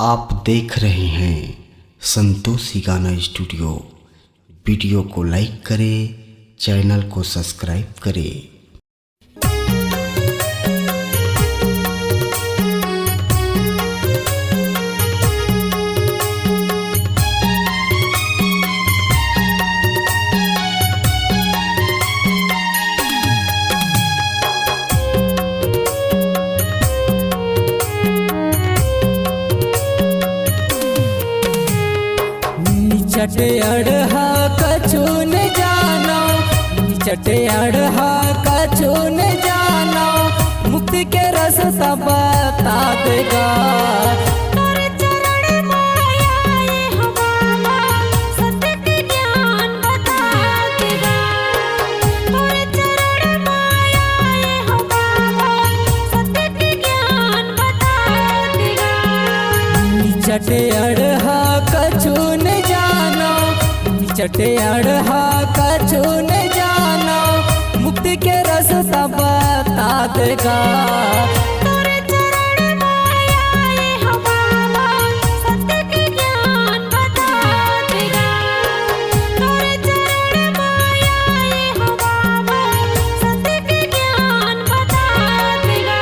आप देख रहे हैं संतोषी गाना स्टूडियो। वीडियो को लाइक करें, चैनल को सब्सक्राइब करें। चटे अड़हा कछून जाना, चटे अड़हा कछून जाना, मुक्ति के रास्ता बता देगा। तोरे चरण माया ये हवा सत्य के ज्ञान बता देगा। तोरे चरण माया ये हवा सत्य के ज्ञान बता देगा। चटे अड़हा कछून चटे अड़हा कछून जाना, मुक्ति के रास्ता बता देगा। तोरे चरण माया ये हवा सत्य के ज्ञान बता देगा। तोरे चरण माया ये हवा सत्य के ज्ञान बता देगा।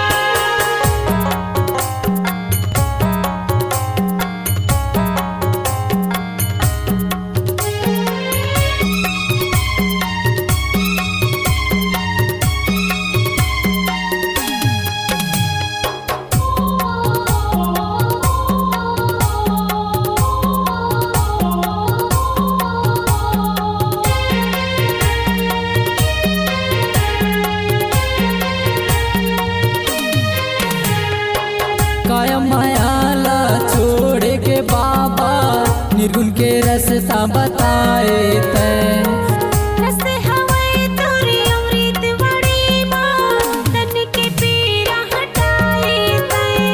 कायम मायाला छोड़ के बाबा निर्गुण के रास्ता बताए तैं। रस्ते हवाए तोरी अमृत बड़ी माँ, तन के पीड़ा हटाए तैं।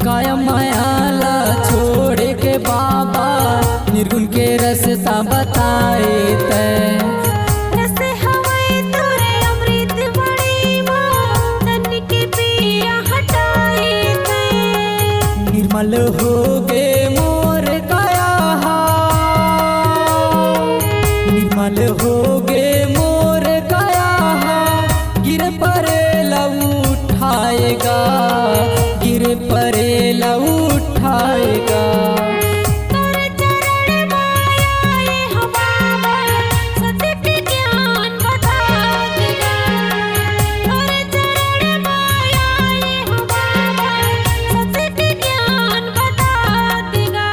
कायम मायाला छोड़ के बाबा निर्गुण के रास्ता बताए तैं। रस्ते हवाए तोरी अमृत बड़ी माँ, तन के पीड़ा हटाए तैं। निर्मल हो गे मोर काया, निर्मल हो गे मोर काया, गिर परे लऊ उठाएगा, गिर परे लऊ उठाएगा। तोरे चरण माया ये हवा सत्य के ज्ञान बता देगा। तोरे चरण माया ये हवा सत्य के ज्ञान बता देगा।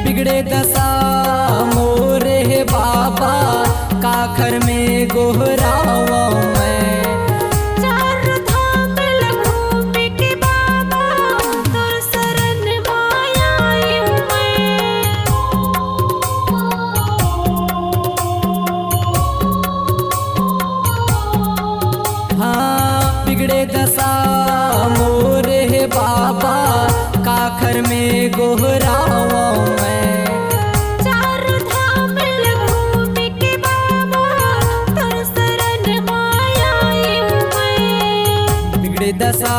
बिगड़े दशा मोरे हे बाबा, काखर में गोहरावा मैं। चार धाम घूम के बाबा, तोर शरण माया आयु मैं। हाँ बिगड़े दशा मोरे हे बाबा, काखर में गोहरावा मैं। चार धाम घूम के बाबा, तोर शरण माया आयु मैं। बिगड़े दशा